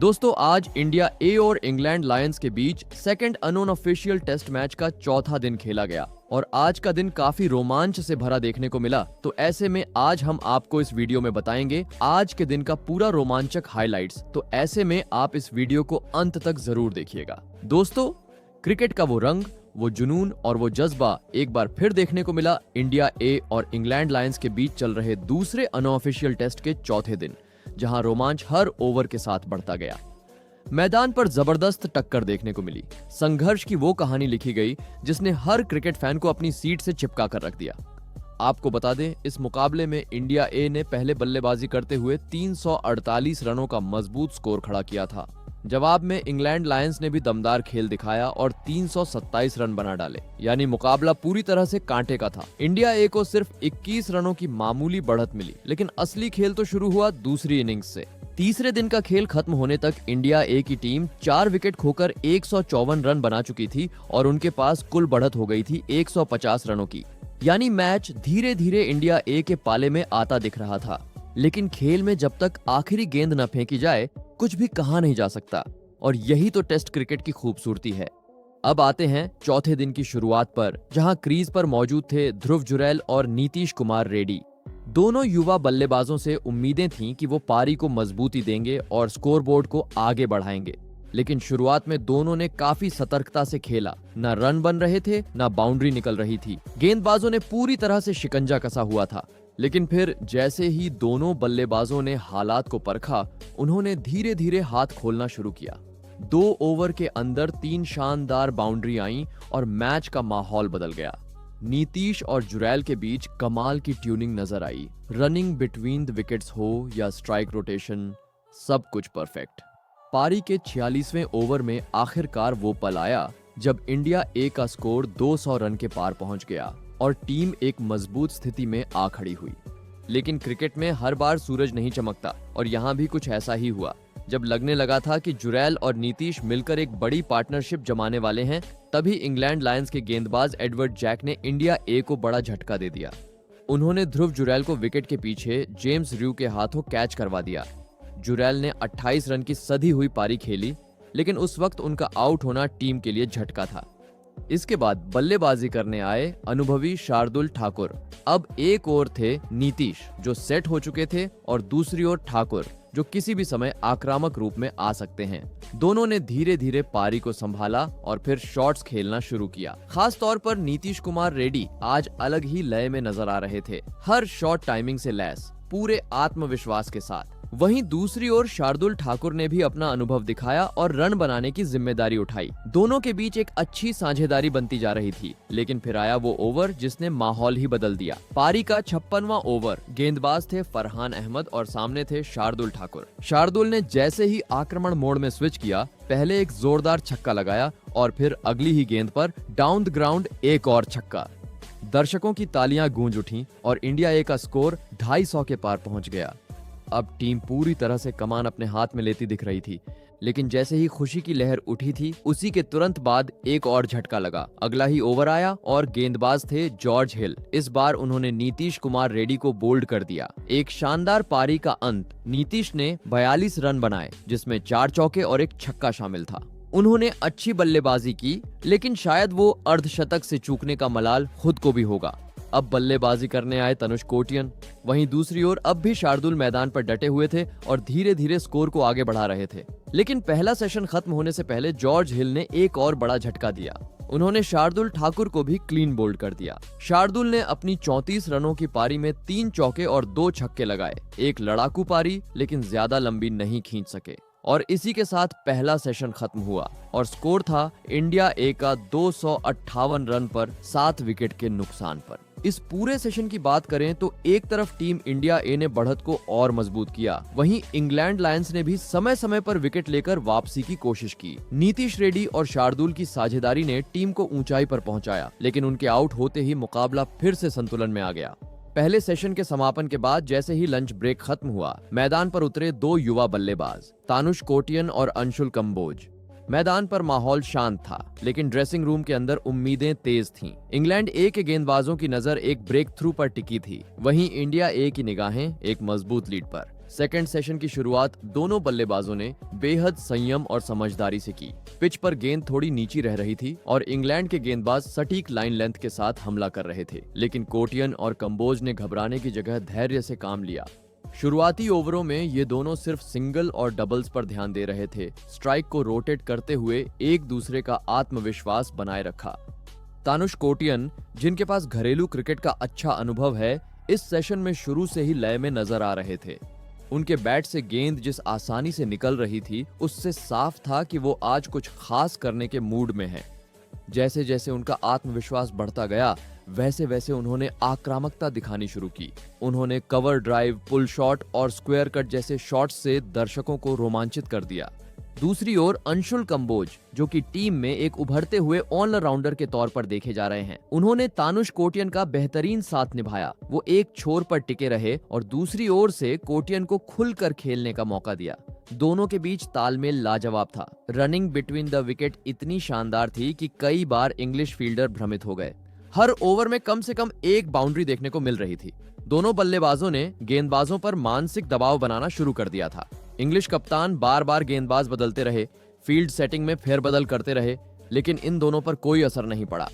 दोस्तों आज इंडिया ए और इंग्लैंड लायंस के बीच second unknown official test match का चौथा दिन खेला गया और आज का दिन काफी रोमांच से भरा देखने को मिला। तो ऐसे में आज हम आपको इस वीडियो में बताएंगे आज के दिन का पूरा रोमांचक हाइलाइट्स। तो ऐसे में आप इस वीडियो को अंत तक जरूर देखिएगा। दोस्तों क्रिकेट का वो रंग, वो जुनून और वो जज्बा एक बार फिर देखने को मिला इंडिया ए और इंग्लैंड लायंस के बीच चल रहे दूसरे अनऑफिशियल टेस्ट के चौथे दिन, जहां रोमांच हर ओवर के साथ बढ़ता गया। मैदान पर जबरदस्त टक्कर देखने को मिली। संघर्ष की वो कहानी लिखी गई जिसने हर क्रिकेट फैन को अपनी सीट से चिपका कर रख दिया। आपको बता दें, इस मुकाबले में इंडिया ए ने पहले बल्लेबाजी करते हुए 348 रनों का मजबूत स्कोर खड़ा किया था। जवाब में इंग्लैंड लायंस ने भी दमदार खेल दिखाया और 327 रन बना डाले, यानी मुकाबला पूरी तरह से कांटे का था। इंडिया ए को सिर्फ 21 रनों की मामूली बढ़त मिली, लेकिन असली खेल तो शुरू हुआ दूसरी इनिंग्स से। तीसरे दिन का खेल खत्म होने तक इंडिया ए की टीम 4 विकेट खोकर 154 रन बना चुकी थी और उनके पास कुल बढ़त हो गई थी 150 रनों की, यानी मैच धीरे धीरे इंडिया ए के पाले में आता दिख रहा था। लेकिन खेल में जब तक आखिरी गेंद न फेंकी जाए कुछ भी कहा नहीं जा सकता, और यही तो टेस्ट क्रिकेट की खूबसूरती है। अब आते हैं चौथे दिन की शुरुआत पर, जहां क्रीज पर मौजूद थे ध्रुव जुरैल और नीतीश कुमार रेड्डी। दोनों युवा बल्लेबाजों से उम्मीदें थीं कि वो पारी को मजबूती देंगे और स्कोरबोर्ड को आगे बढ़ाएंगे। लेकिन शुरुआत में दोनों ने काफी सतर्कता से खेला। न रन बन रहे थे, न बाउंड्री निकल रही थी। गेंदबाजों ने पूरी तरह से शिकंजा कसा हुआ था। लेकिन फिर जैसे ही दोनों बल्लेबाजों ने हालात को परखा, उन्होंने धीरे धीरे हाथ खोलना शुरू किया। 2 ओवर के अंदर 3 शानदार बाउंड्री आईं और मैच का माहौल बदल गया। नीतीश और जुरैल के बीच कमाल की ट्यूनिंग नजर आई। रनिंग बिटवीन द विकेट्स हो या स्ट्राइक रोटेशन, सब कुछ परफेक्ट। पारी के 46वें ओवर में आखिरकार वो पल आया जब इंडिया ए का स्कोर 200 रन के पार पहुंच गया और टीम एक मजबूत स्थिति में आ खड़ी हुई। लेकिन क्रिकेट में हर बार सूरज नहीं चमकता, और यहाँ भी कुछ ऐसा ही हुआ। जब लगने लगा था कि जुरैल और नीतीश मिलकर एक बड़ी पार्टनरशिप जमाने वाले हैं, तभी इंग्लैंड लायंस के गेंदबाज एडवर्ड जैक ने इंडिया ए को बड़ा झटका दे दिया। उन्होंने ध्रुव जुरैल को विकेट के पीछे जेम्स र्यू के हाथों कैच करवा दिया। जुरैल ने 28 रन की सधी हुई पारी खेली, लेकिन उस वक्त उनका आउट होना टीम के लिए झटका था। इसके बाद बल्लेबाजी करने आए अनुभवी शार्दुल ठाकुर। अब एक ओर थे नीतीश जो सेट हो चुके थे, और दूसरी ओर ठाकुर जो किसी भी समय आक्रामक रूप में आ सकते हैं। दोनों ने धीरे धीरे पारी को संभाला और फिर शॉट्स खेलना शुरू किया। खास तौर पर नीतीश कुमार रेड्डी आज अलग ही लय में नजर आ रहे थे, हर शॉट टाइमिंग से लैस, पूरे आत्मविश्वास के साथ। वहीं दूसरी ओर शार्दुल ठाकुर ने भी अपना अनुभव दिखाया और रन बनाने की जिम्मेदारी उठाई। दोनों के बीच एक अच्छी साझेदारी बनती जा रही थी, लेकिन फिर आया वो ओवर जिसने माहौल ही बदल दिया। पारी का 56वां ओवर। गेंदबाज थे फरहान अहमद और सामने थे शार्दुल ठाकुर। शार्दुल ने जैसे ही आक्रमण मोड में स्विच किया, पहले एक जोरदार छक्का लगाया और फिर अगली ही गेंद पर डाउन द ग्राउंड एक और छक्का। दर्शकों की तालियां गूंज उठी और इंडिया ए का स्कोर 250 के पार पहुंच गया। अब टीम पूरी तरह से कमान अपने हाथ में लेती दिख रही थी, लेकिन जैसे ही खुशी की लहर उठी थी, उसी के तुरंत बाद एक और झटका लगा। अगला ही ओवर आया और गेंदबाज थे जॉर्ज हिल। इस बार उन्होंने नीतीश कुमार रेड्डी को बोल्ड कर दिया। एक शानदार पारी का अंत। नीतीश ने 42 रन बनाए, जिसमें 4 चौके और एक छक्का शामिल था। उन्होंने अच्छी बल्लेबाजी की, लेकिन शायद वो अर्धशतक से चूकने का मलाल खुद को भी होगा। अब बल्लेबाजी करने आए तनुष कोटियन। वहीं दूसरी ओर अब भी शार्दुल मैदान पर डटे हुए थे और धीरे धीरे स्कोर को आगे बढ़ा रहे थे। लेकिन पहला सेशन खत्म होने से पहले जॉर्ज हिल ने एक और बड़ा झटका दिया। उन्होंने शार्दुल ठाकुर को भी क्लीन बोल्ड कर दिया। शार्दुल ने अपनी 34 रनों की पारी में 3 चौके और 2 छक्के लगाए। एक लड़ाकू पारी, लेकिन ज्यादा लंबी नहीं खींच सके। और इसी के साथ पहला सेशन खत्म हुआ और स्कोर था इंडिया ए का 258 रन पर 7 विकेट के नुकसान पर। इस पूरे सेशन की बात करें तो एक तरफ टीम इंडिया ए ने बढ़त को और मजबूत किया, वहीं इंग्लैंड लायंस ने भी समय समय पर विकेट लेकर वापसी की कोशिश की। नीतीश रेड्डी और शार्दुल की साझेदारी ने टीम को ऊंचाई पर पहुंचाया, लेकिन उनके आउट होते ही मुकाबला फिर से संतुलन में आ गया। पहले सेशन के समापन के बाद जैसे ही लंच ब्रेक खत्म हुआ, मैदान पर उतरे 2 युवा बल्लेबाज, तानुष कोटियन और अंशुल कंबोज। मैदान पर माहौल शांत था, लेकिन ड्रेसिंग रूम के अंदर उम्मीदें तेज थीं। इंग्लैंड ए के गेंदबाजों की नजर एक ब्रेक थ्रू पर टिकी थी, वहीं इंडिया ए की निगाहें एक मजबूत लीड पर। सेकंड सेशन की शुरुआत दोनों बल्लेबाजों ने बेहद संयम और समझदारी से की। पिच पर गेंद थोड़ी नीची रह रही थी और इंग्लैंड के गेंदबाज सटीक लाइन लेंथ के साथ हमला कर रहे थे, लेकिन कोटियन और कंबोज ने घबराने की जगह धैर्य से काम लिया। शुरुआती ओवरों में ये दोनों सिर्फ सिंगल और डबल्स पर ध्यान दे रहे थे, स्ट्राइक को रोटेट करते हुए एक दूसरे का आत्मविश्वास बनाए रखा। तानुष कोटियन, जिनके पास घरेलू क्रिकेट का अच्छा अनुभव है, इस सेशन में शुरू से ही लय में नजर आ रहे थे। उनके बैट से गेंद जिस आसानी से निकल रही थी, उससे साफ था कि वो आज कुछ खास करने के मूड में हैं। जैसे जैसे उनका आत्मविश्वास बढ़ता गया, वैसे वैसे उन्होंने आक्रामकता दिखानी शुरू की। उन्होंने कवर ड्राइव, पुल शॉट और स्क्वायर कट जैसे शॉट्स से दर्शकों को रोमांचित कर दिया। दूसरी ओर अंशुल कंबोज, जो कि टीम में एक उभरते हुए ऑलराउंडर के तौर पर देखे जा रहे हैं, उन्होंने तानुष कोटियन का बेहतरीन साथ निभाया। वो एक छोर पर टिके रहे और दूसरी ओर से कोटियन को खुलकर खेलने का मौका दिया। दोनों के बीच तालमेल लाजवाब था। रनिंग बिटवीन द विकेट इतनी शानदार थी कि कई बार इंग्लिश फील्डर भ्रमित हो गए। हर ओवर में कम से कम एक बाउंड्री देखने को मिल रही थी। दोनों बल्लेबाजों ने गेंदबाजों पर मानसिक दबाव बनाना शुरू कर दिया था। इंग्लिश कप्तान बार बार गेंदबाज बदलते रहे, फील्ड सेटिंग में फेरबदल करते रहे, लेकिन इन दोनों पर कोई असर नहीं पड़ा।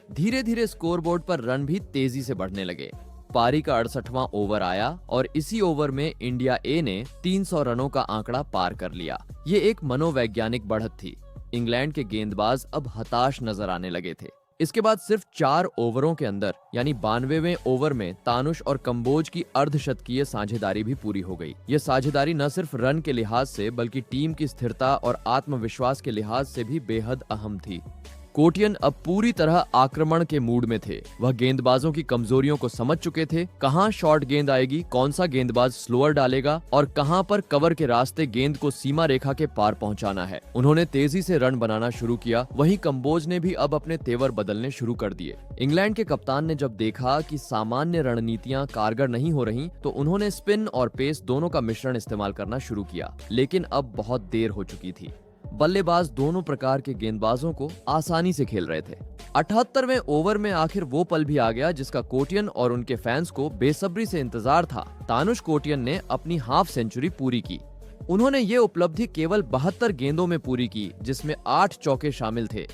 धीरे धीरे स्कोरबोर्ड पर रन भी तेजी से बढ़ने लगे। पारी का 68वां ओवर आया और इसी ओवर में इंडिया ए ने 300 रनों का आंकड़ा पार कर लिया। ये एक मनोवैज्ञानिक बढ़त थी। इंग्लैंड के गेंदबाज अब हताश नजर आने लगे थे। इसके बाद सिर्फ 4 ओवरों के अंदर यानी 92वें ओवर में तानुष और कंबोज की अर्धशतकीय साझेदारी भी पूरी हो गई। ये साझेदारी न सिर्फ रन के लिहाज से बल्कि टीम की स्थिरता और आत्मविश्वास के लिहाज से भी बेहद अहम थी। कोटियन अब पूरी तरह आक्रमण के मूड में थे। वह गेंदबाजों की कमजोरियों को समझ चुके थे। कहां शॉर्ट गेंद आएगी, कौन सा गेंदबाज स्लोअर डालेगा और कहां पर कवर के रास्ते गेंद को सीमा रेखा के पार पहुंचाना है। उन्होंने तेजी से रन बनाना शुरू किया। वहीं कंबोज ने भी अब अपने तेवर बदलने शुरू कर दिए। इंग्लैंड के कप्तान ने जब देखा कि सामान्य रणनीतियां कारगर नहीं हो रही, तो उन्होंने स्पिन और पेस दोनों का मिश्रण इस्तेमाल करना शुरू किया। लेकिन अब बहुत देर हो चुकी थी। बल्लेबाज दोनों प्रकार के गेंदबाजों को आसानी से खेल रहे थे। 78वें ओवर में आखिर वो पल भी आ गया जिसका कोटियन और उनके फैंस को बेसब्री से इंतजार था। तानुष कोटियन ने अपनी हाफ सेंचुरी पूरी की। उन्होंने ये उपलब्धि केवल 72 गेंदों में पूरी की, जिसमें 8 चौके शामिल थे।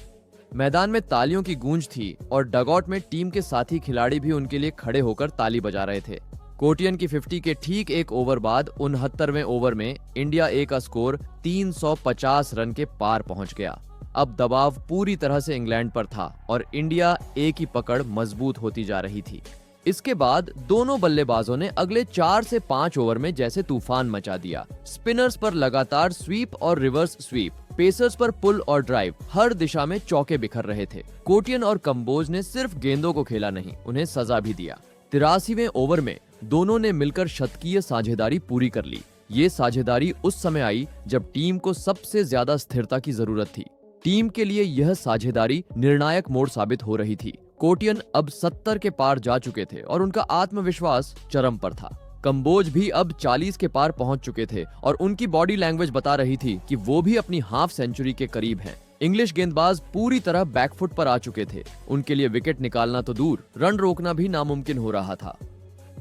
मैदान में तालियों की गूंज थी और डगआउट में टीम के साथी खिलाड़ी भी उनके लिए खड़े होकर ताली बजा रहे थे। कोटियन की 50 के ठीक एक ओवर बाद 69वें ओवर में इंडिया ए का स्कोर 350 रन के पार पहुंच गया। अब दबाव पूरी तरह से इंग्लैंड पर था और इंडिया ए की पकड़ मजबूत होती जा रही थी। इसके बाद दोनों बल्लेबाजों ने अगले 4 से 5 ओवर में जैसे तूफान मचा दिया। स्पिनर्स पर लगातार स्वीप और रिवर्स स्वीप, पेसर्स पर पुल और ड्राइव, हर दिशा में चौके बिखर रहे थे। कोटियन और कंबोज ने सिर्फ गेंदों को खेला नहीं, उन्हें सजा भी दिया। 83वें ओवर में दोनों ने मिलकर शतकीय साझेदारी पूरी कर ली। ये साझेदारी उस समय आई जब टीम को सबसे ज्यादा स्थिरता की जरूरत थी। टीम के लिए यह साझेदारी निर्णायक मोड़ साबित हो रही थी। कोटियन अब 70 के पार जा चुके थे और उनका आत्मविश्वास चरम पर था। कंबोज भी अब 40 के पार पहुंच चुके थे और उनकी बॉडी लैंग्वेज बता रही थी कि वो भी अपनी हाफ सेंचुरी के करीब हैं। इंग्लिश गेंदबाज पूरी तरह बैकफुट पर आ चुके थे। उनके लिए विकेट निकालना तो दूर, रन रोकना भी नामुमकिन हो रहा था।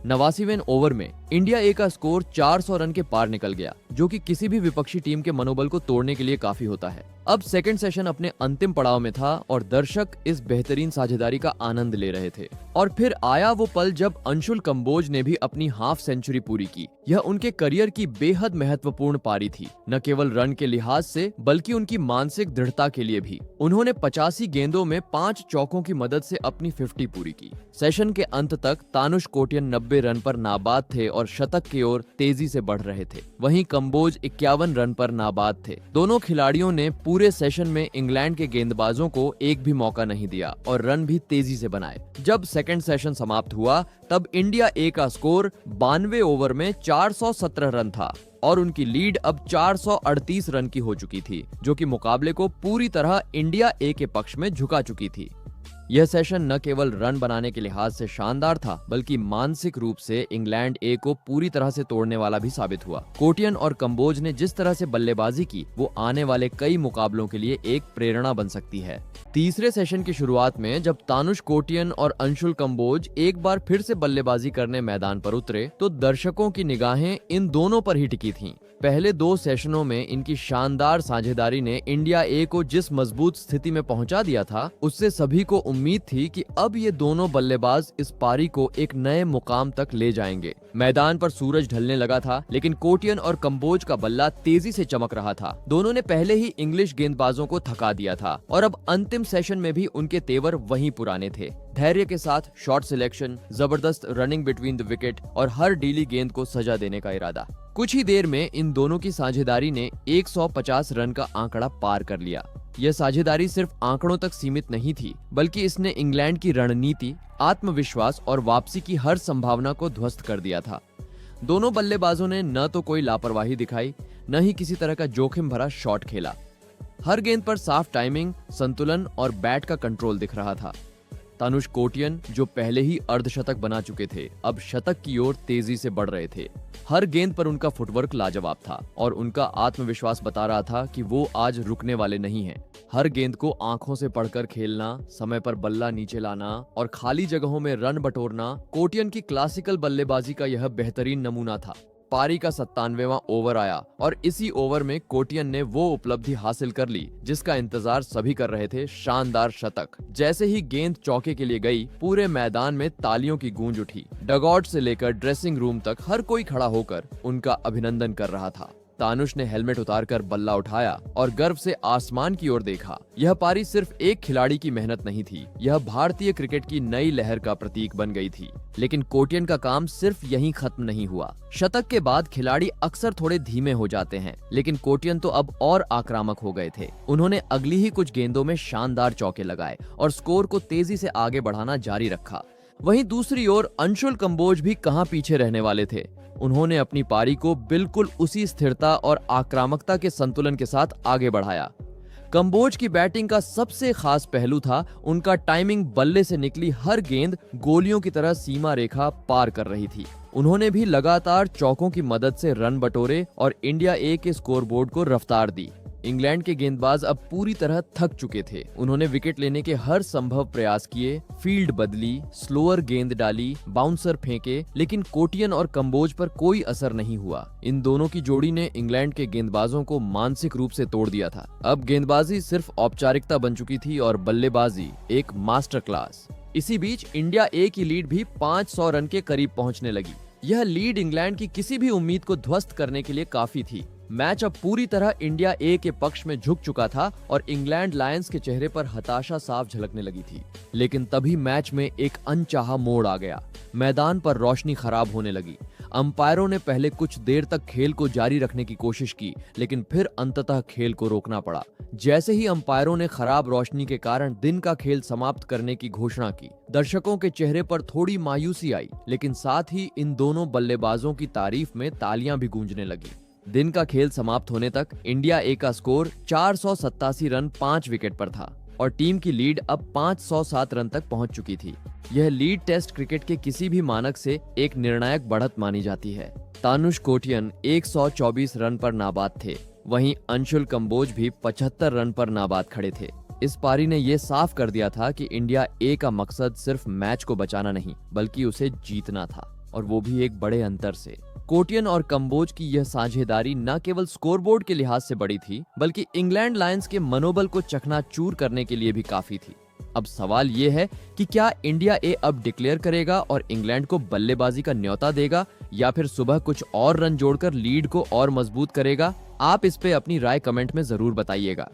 89वें ओवर में इंडिया ए का स्कोर 400 रन के पार निकल गया, जो कि किसी भी विपक्षी टीम के मनोबल को तोड़ने के लिए काफी होता है। अब सेकंड सेशन अपने अंतिम पड़ाव में था और दर्शक इस बेहतरीन साझेदारी का आनंद ले रहे थे। और फिर आया वो पल जब अंशुल कंबोज ने भी अपनी हाफ सेंचुरी पूरी की। यह उनके करियर की बेहद महत्वपूर्ण पारी थी, न केवल रन के लिहाज से बल्कि उनकी मानसिक दृढ़ता के लिए भी। उन्होंने 85 गेंदों में 5 चौकों की मदद से अपनी 50 पूरी की। सेशन के अंत तक तानुष कोटियन 90 रन पर नाबाद थे और शतक की ओर तेजी से बढ़ रहे थे। वहीं कंबोज 51 रन पर नाबाद थे। दोनों खिलाड़ियों ने पूरे सेशन में इंग्लैंड के गेंदबाजों को एक भी मौका नहीं दिया और रन भी तेजी से बनाए। जब सेकंड सेशन समाप्त हुआ तब इंडिया ए का स्कोर 92 ओवर में 417 रन था और उनकी लीड अब 438 रन की हो चुकी थी, जो कि मुकाबले को पूरी तरह इंडिया ए के पक्ष में झुका चुकी थी। यह सेशन न केवल रन बनाने के लिहाज से शानदार था, बल्कि मानसिक रूप से इंग्लैंड ए को पूरी तरह से तोड़ने वाला भी साबित हुआ। कोटियन और कंबोज ने जिस तरह से बल्लेबाजी की, वो आने वाले कई मुकाबलों के लिए एक प्रेरणा बन सकती है। तीसरे सेशन की शुरुआत में जब तानुश कोटियन और अंशुल कंबोज एक बार फिर से बल्लेबाजी करने मैदान पर उतरे, तो दर्शकों की निगाहें इन दोनों पर ही टिकी थीं। पहले 2 सेशनों में इनकी शानदार साझेदारी ने इंडिया ए को जिस मजबूत स्थिति में पहुंचा दिया था, उससे सभी को उम्मीद थी कि अब ये दोनों बल्लेबाज इस पारी को एक नए मुकाम तक ले जाएंगे। मैदान पर सूरज ढलने लगा था, लेकिन कोटियन और कंबोज का बल्ला तेजी से चमक रहा था। दोनों ने पहले ही इंग्लिश गेंदबाजों को थका दिया था और अब अंतिम सेशन में भी उनके तेवर वही पुराने थे। धैर्य के साथ शॉट सिलेक्शन, जबरदस्त रनिंग बिटवीन द विकेट और हर डीली गेंद को सजा देने का इरादा। कुछ ही देर में इन दोनों की साझेदारी ने 150 रन का आंकड़ा पार कर लिया। यह साझेदारी सिर्फ आंकड़ों तक सीमित नहीं थी, बल्कि इसने इंग्लैंड की रणनीति, आत्मविश्वास और वापसी की हर संभावना को ध्वस्त कर दिया था। दोनों बल्लेबाजों ने न तो कोई लापरवाही दिखाई, न ही किसी तरह का जोखिम भरा शॉट खेला। हर गेंद पर साफ टाइमिंग, संतुलन और बैट का कंट्रोल दिख रहा था। तानुश कोटियन, जो पहले ही अर्धशतक बना चुके थे, अब शतक की ओर तेजी से बढ़ रहे थे। हर गेंद पर उनका फुटवर्क लाजवाब था और उनका आत्मविश्वास बता रहा था कि वो आज रुकने वाले नहीं हैं। हर गेंद को आंखों से पढ़कर खेलना, समय पर बल्ला नीचे लाना और खाली जगहों में रन बटोरना कोटियन की क्लासिकल बल्लेबाजी का यह बेहतरीन नमूना था। पारी का 97वां ओवर आया और इसी ओवर में कोटियन ने वो उपलब्धि हासिल कर ली जिसका इंतजार सभी कर रहे थे, शानदार शतक। जैसे ही गेंद चौके के लिए गई, पूरे मैदान में तालियों की गूंज उठी। डगआउट से लेकर ड्रेसिंग रूम तक हर कोई खड़ा होकर उनका अभिनंदन कर रहा था। तानुश ने हेलमेट उतारकर बल्ला उठाया और गर्व से आसमान की ओर देखा। यह पारी सिर्फ एक खिलाड़ी की मेहनत नहीं थी, यह भारतीय क्रिकेट की नई लहर का प्रतीक बन गई थी। लेकिन कोटियन का काम सिर्फ यहीं खत्म नहीं हुआ। शतक के बाद खिलाड़ी अक्सर थोड़े धीमे हो जाते हैं, लेकिन कोटियन तो अब और आक्रामक हो गए थे। उन्होंने अगली ही कुछ गेंदों में शानदार चौके लगाए और स्कोर को तेजी से आगे बढ़ाना जारी रखा। वहीं दूसरी ओर अंशुल कंबोज भी कहां पीछे रहने वाले थे। उन्होंने अपनी पारी को बिल्कुल उसी स्थिरता और आक्रामकता के संतुलन के साथ आगे बढ़ाया। कंबोज की बैटिंग का सबसे खास पहलू था उनका टाइमिंग। बल्ले से निकली हर गेंद गोलियों की तरह सीमा रेखा पार कर रही थी। उन्होंने भी लगातार चौकों की मदद से रन बटोरे और इंडिया ए के स्कोरबोर्ड को रफ्तार दी। इंग्लैंड के गेंदबाज अब पूरी तरह थक चुके थे। उन्होंने विकेट लेने के हर संभव प्रयास किए, फील्ड बदली, स्लोअर गेंद डाली, बाउंसर फेंके, लेकिन कोटियन और कंबोज पर कोई असर नहीं हुआ। इन दोनों की जोड़ी ने इंग्लैंड के गेंदबाजों को मानसिक रूप से तोड़ दिया था। अब गेंदबाजी सिर्फ औपचारिकता बन चुकी थी और बल्लेबाजी एक मास्टर क्लास। इसी बीच इंडिया ए की लीड भी 500 रन के करीब पहुंचने लगी। यह लीड इंग्लैंड की किसी भी उम्मीद को ध्वस्त करने के लिए काफी थी। मैच अब पूरी तरह इंडिया ए के पक्ष में झुक चुका था और इंग्लैंड लायंस के चेहरे पर हताशा साफ झलकने लगी थी। लेकिन तभी मैच में एक अनचाहा मोड़ आ गया। मैदान पर रोशनी खराब होने लगी। अंपायरों ने पहले कुछ देर तक खेल को जारी रखने की कोशिश की, लेकिन फिर अंततः खेल को रोकना पड़ा। जैसे ही अंपायरों ने खराब रोशनी के कारण दिन का खेल समाप्त करने की घोषणा की, दर्शकों के चेहरे पर थोड़ी मायूसी आई, लेकिन साथ ही इन दोनों बल्लेबाजों की तारीफ में तालियां भी गूंजने लगी। दिन का खेल समाप्त होने तक इंडिया ए का स्कोर 487 रन 5 विकेट पर था और टीम की लीड अब 507 रन तक पहुंच चुकी थी। यह लीड टेस्ट क्रिकेट के किसी भी मानक से एक निर्णायक बढ़त मानी जाती है। तानुश कोटियन 124 रन पर नाबाद थे, वहीं अंशुल कंबोज भी 75 रन पर नाबाद खड़े थे। इस पारी ने यह साफ कर दिया था कि इंडिया ए का मकसद सिर्फ मैच को बचाना नहीं, बल्कि उसे जीतना था, और वो भी एक बड़े अंतर से। कोटियन और कंबोज की यह साझेदारी न केवल स्कोरबोर्ड के लिहाज से बड़ी थी, बल्कि इंग्लैंड लायंस के मनोबल को चकनाचूर करने के लिए भी काफी थी। अब सवाल ये है कि क्या इंडिया ए अब डिक्लेयर करेगा और इंग्लैंड को बल्लेबाजी का न्योता देगा, या फिर सुबह कुछ और रन जोड़कर लीड को और मजबूत करेगा? आप इस पे अपनी राय कमेंट में जरूर बताइएगा।